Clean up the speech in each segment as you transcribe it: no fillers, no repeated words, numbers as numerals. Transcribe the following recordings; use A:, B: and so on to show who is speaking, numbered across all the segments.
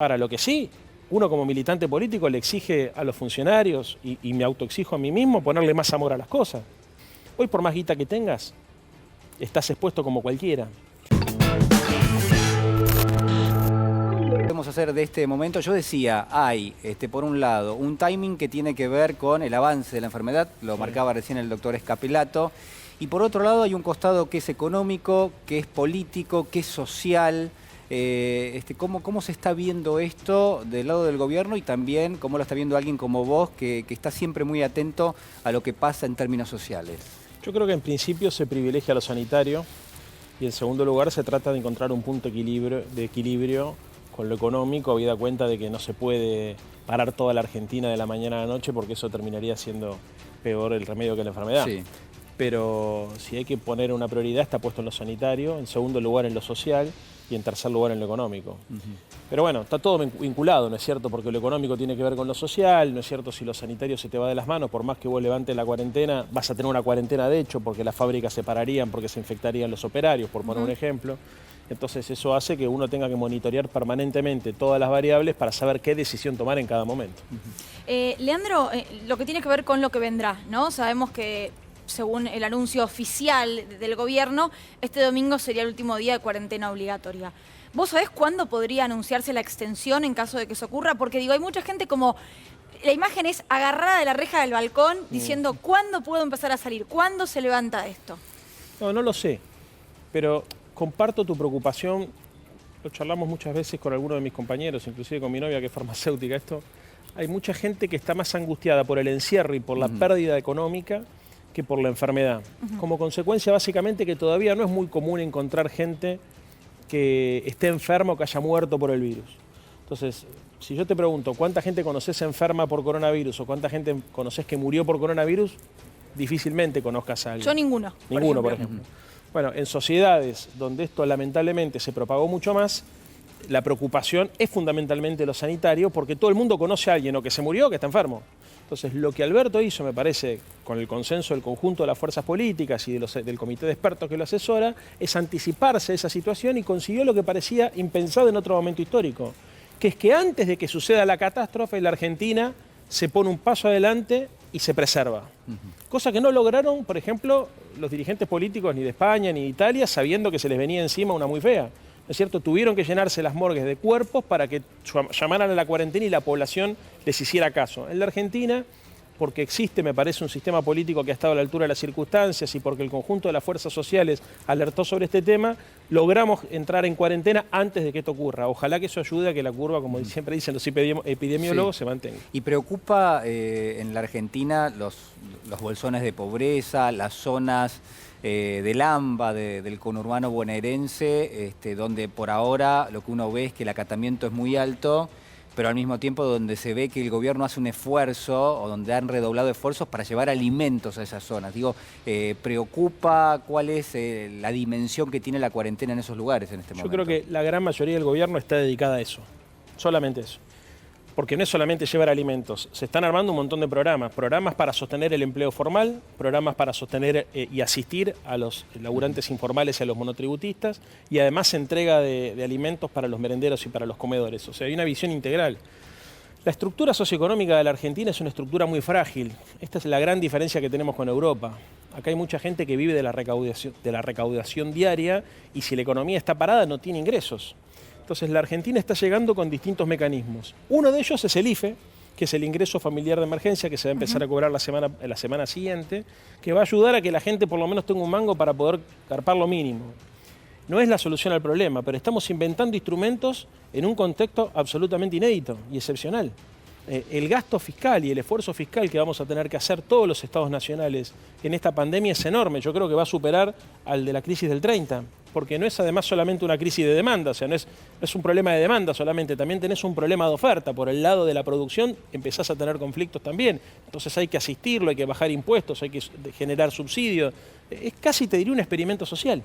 A: Ahora, lo que sí, uno como militante político le exige a los funcionarios, y me autoexijo a mí mismo, ponerle más amor a las cosas. Hoy, por más guita que tengas, estás expuesto como cualquiera.
B: Podemos hacer de este momento, yo decía, hay por un lado un timing que tiene que ver con el avance de la enfermedad, lo marcaba recién el doctor Escapellato, y por otro lado hay un costado que es económico, que es político, que es social. ¿Cómo se está viendo esto del lado del gobierno y también cómo lo está viendo alguien como vos que está siempre muy atento a lo que pasa en términos sociales?
A: Yo creo que en principio se privilegia lo sanitario y en segundo lugar se trata de encontrar un punto de equilibrio con lo económico, habida cuenta de que no se puede parar toda la Argentina de la mañana a la noche porque eso terminaría siendo peor el remedio que la enfermedad. Sí. Pero si hay que poner una prioridad, está puesto en lo sanitario, en segundo lugar en lo social y en tercer lugar en lo económico. Pero bueno, está todo vinculado, ¿no es cierto? Porque lo económico tiene que ver con lo social, ¿no es cierto? Si lo sanitario se te va de las manos, por más que vos levantes la cuarentena, vas a tener una cuarentena de hecho, porque las fábricas se pararían, porque se infectarían los operarios, por poner un ejemplo. Entonces eso hace que uno tenga que monitorear permanentemente todas las variables para saber qué decisión tomar en cada momento.
C: Leandro, lo que tiene que ver con lo que vendrá, ¿no? Sabemos que según el anuncio oficial del gobierno, este domingo sería el último día de cuarentena obligatoria. ¿Vos sabés cuándo podría anunciarse la extensión en caso de que eso ocurra? Porque digo, hay mucha gente como... La imagen es agarrada de la reja del balcón diciendo, ¿cuándo puedo empezar a salir? ¿Cuándo se levanta esto?
A: No lo sé, pero comparto tu preocupación. Lo charlamos muchas veces con algunos de mis compañeros, inclusive con mi novia que es farmacéutica. Hay mucha gente que está más angustiada por el encierro y por la pérdida económica que por la enfermedad. Como consecuencia, básicamente, que todavía no es muy común encontrar gente que esté enferma o que haya muerto por el virus. Entonces, si yo te pregunto, ¿cuánta gente conoces enferma por coronavirus o cuánta gente conoces que murió por coronavirus? Difícilmente conozcas a alguien.
C: Yo ninguno.
A: Ninguno, por ejemplo. Bueno, en sociedades donde esto lamentablemente se propagó mucho más, la preocupación es fundamentalmente lo sanitario, porque todo el mundo conoce a alguien o que se murió o que está enfermo. Entonces, lo que Alberto hizo, me parece, con el consenso del conjunto de las fuerzas políticas y del comité de expertos que lo asesora, es anticiparse a esa situación y consiguió lo que parecía impensado en otro momento histórico, que es que antes de que suceda la catástrofe, la Argentina se pone un paso adelante y se preserva. Cosa que no lograron, por ejemplo, los dirigentes políticos ni de España ni de Italia, sabiendo que se les venía encima una muy fea. ¿No es cierto? Tuvieron que llenarse las morgues de cuerpos para que llamaran a la cuarentena y la población les hiciera caso. En la Argentina, porque existe, me parece, un sistema político que ha estado a la altura de las circunstancias y porque el conjunto de las fuerzas sociales alertó sobre este tema, logramos entrar en cuarentena antes de que esto ocurra. Ojalá que eso ayude a que la curva, como siempre dicen los epidemiólogos, se mantenga.
B: ¿Y preocupa en la Argentina los bolsones de pobreza, las zonas del AMBA, del conurbano bonaerense, donde por ahora lo que uno ve es que el acatamiento es muy alto, pero al mismo tiempo donde se ve que el gobierno hace un esfuerzo o donde han redoblado esfuerzos para llevar alimentos a esas zonas? Digo, ¿preocupa cuál es la dimensión que tiene la cuarentena en esos lugares en este momento?
A: Yo creo que la gran mayoría del gobierno está dedicada a eso, solamente eso. Porque no es solamente llevar alimentos, se están armando un montón de programas para sostener el empleo formal, programas para sostener y asistir a los laburantes informales y a los monotributistas, y además entrega de alimentos para los merenderos y para los comedores. O sea, hay una visión integral. La estructura socioeconómica de la Argentina es una estructura muy frágil. Esta es la gran diferencia que tenemos con Europa. Acá hay mucha gente que vive de la recaudación diaria y si la economía está parada no tiene ingresos. Entonces la Argentina está llegando con distintos mecanismos. Uno de ellos es el IFE, que es el ingreso familiar de emergencia que se va a empezar a cobrar la semana siguiente, que va a ayudar a que la gente por lo menos tenga un mango para poder garpar lo mínimo. No es la solución al problema, pero estamos inventando instrumentos en un contexto absolutamente inédito y excepcional. El gasto fiscal y el esfuerzo fiscal que vamos a tener que hacer todos los estados nacionales en esta pandemia es enorme. Yo creo que va a superar al de la crisis del 30, porque no es además solamente una crisis de demanda, o sea, no es un problema de demanda solamente, también tenés un problema de oferta. Por el lado de la producción empezás a tener conflictos también, entonces hay que asistirlo, hay que bajar impuestos, hay que generar subsidios. Es casi, te diría, un experimento social.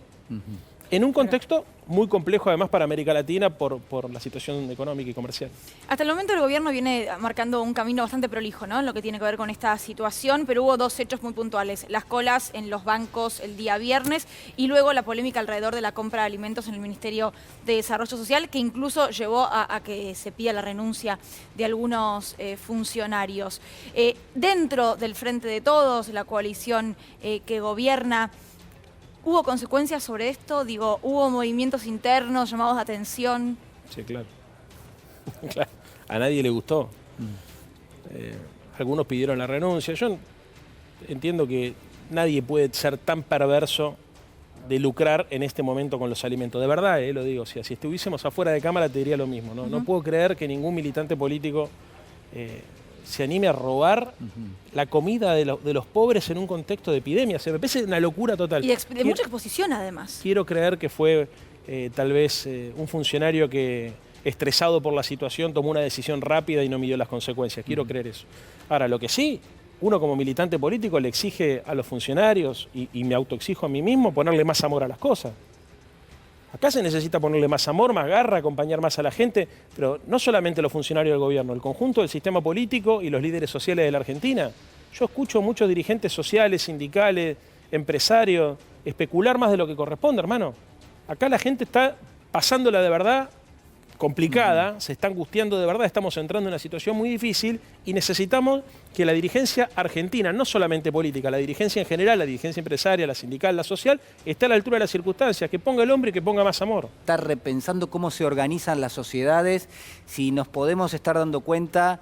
A: En un contexto muy complejo, además, para América Latina por la situación económica y comercial.
C: Hasta el momento el gobierno viene marcando un camino bastante prolijo, ¿no?, en lo que tiene que ver con esta situación, pero hubo dos hechos muy puntuales: las colas en los bancos el día viernes y luego la polémica alrededor de la compra de alimentos en el Ministerio de Desarrollo Social, que incluso llevó a que se pida la renuncia de algunos funcionarios. Dentro del Frente de Todos, la coalición que gobierna, ¿hubo consecuencias sobre esto? Digo, ¿hubo movimientos internos, llamados de atención?
A: Sí, claro. Claro. A nadie le gustó. Algunos pidieron la renuncia. Yo entiendo que nadie puede ser tan perverso de lucrar en este momento con los alimentos. De verdad, lo digo. Si estuviésemos afuera de cámara te diría lo mismo, ¿no? No puedo creer que ningún militante político se anime a robar la comida de los pobres en un contexto de epidemia. Me parece una locura total.
C: Y de mucha exposición, además.
A: Quiero creer que fue tal vez un funcionario que, estresado por la situación, tomó una decisión rápida y no midió las consecuencias. Quiero creer eso. Ahora, lo que sí, uno como militante político le exige a los funcionarios, y me autoexijo a mí mismo, ponerle más amor a las cosas. Acá se necesita ponerle más amor, más garra, acompañar más a la gente, pero no solamente los funcionarios del gobierno, el conjunto del sistema político y los líderes sociales de la Argentina. Yo escucho a muchos dirigentes sociales, sindicales, empresarios, especular más de lo que corresponde, hermano. Acá la gente está pasándola de verdad complicada, se está angustiando de verdad, estamos entrando en una situación muy difícil y necesitamos que la dirigencia argentina, no solamente política, la dirigencia en general, la dirigencia empresaria, la sindical, la social, esté a la altura de las circunstancias, que ponga el hombre y que ponga más amor.
B: Estar repensando cómo se organizan las sociedades, si nos podemos estar dando cuenta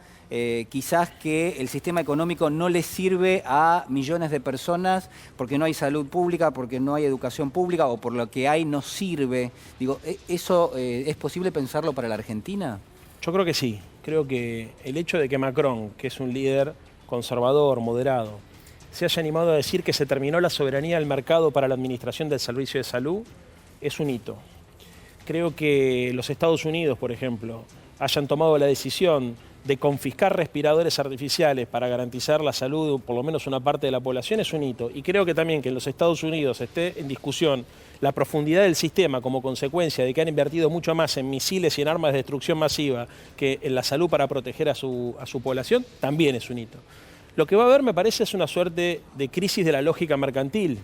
B: quizás que el sistema económico no le sirve a millones de personas porque no hay salud pública, porque no hay educación pública o por lo que hay no sirve. Digo, ¿eso es posible pensarlo para la Argentina?
A: Yo creo que sí. Creo que el hecho de que Macron, que es un líder conservador, moderado, se haya animado a decir que se terminó la soberanía del mercado para la administración del servicio de salud es un hito. Creo que los Estados Unidos, por ejemplo, hayan tomado la decisión de confiscar respiradores artificiales para garantizar la salud de por lo menos una parte de la población es un hito. Y creo que también que en los Estados Unidos esté en discusión la profundidad del sistema como consecuencia de que han invertido mucho más en misiles y en armas de destrucción masiva que en la salud para proteger a su población, también es un hito. Lo que va a haber, me parece, es una suerte de crisis de la lógica mercantil.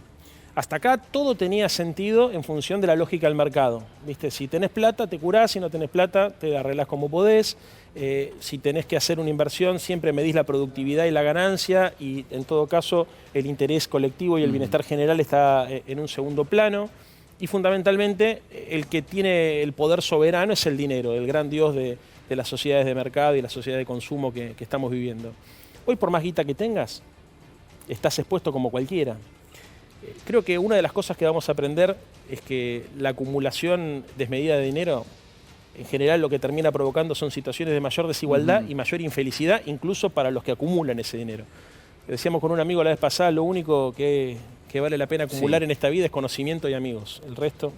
A: Hasta acá todo tenía sentido en función de la lógica del mercado. ¿Viste? Si tenés plata, te curás; si no tenés plata, te arreglás como podés. Si tenés que hacer una inversión, siempre medís la productividad y la ganancia, y en todo caso el interés colectivo y el bienestar general está en un segundo plano. Y fundamentalmente el que tiene el poder soberano es el dinero, el gran dios de las sociedades de mercado y la sociedad de consumo que estamos viviendo. Hoy, por más guita que tengas, estás expuesto como cualquiera. Creo que una de las cosas que vamos a aprender es que la acumulación desmedida de dinero, en general, lo que termina provocando son situaciones de mayor desigualdad y mayor infelicidad, incluso para los que acumulan ese dinero. Decíamos con un amigo la vez pasada, lo único que vale la pena acumular en esta vida es conocimiento y amigos. El resto...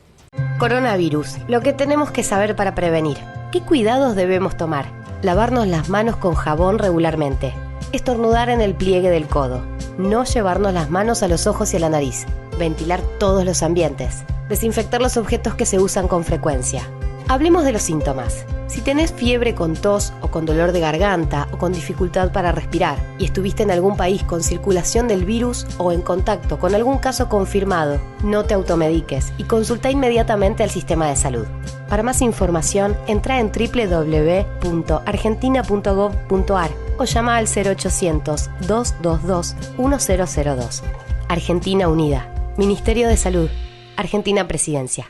D: Coronavirus, lo que tenemos que saber para prevenir. ¿Qué cuidados debemos tomar? Lavarnos las manos con jabón regularmente. Estornudar en el pliegue del codo. No llevarnos las manos a los ojos y a la nariz. Ventilar todos los ambientes. Desinfectar los objetos que se usan con frecuencia. Hablemos de los síntomas. Si tenés fiebre con tos o con dolor de garganta o con dificultad para respirar y estuviste en algún país con circulación del virus o en contacto con algún caso confirmado, no te automediques y consulta inmediatamente al sistema de salud. Para más información, entra en www.argentina.gov.ar o llama al 0800-222-1002. Argentina Unida. Ministerio de Salud. Argentina Presidencia.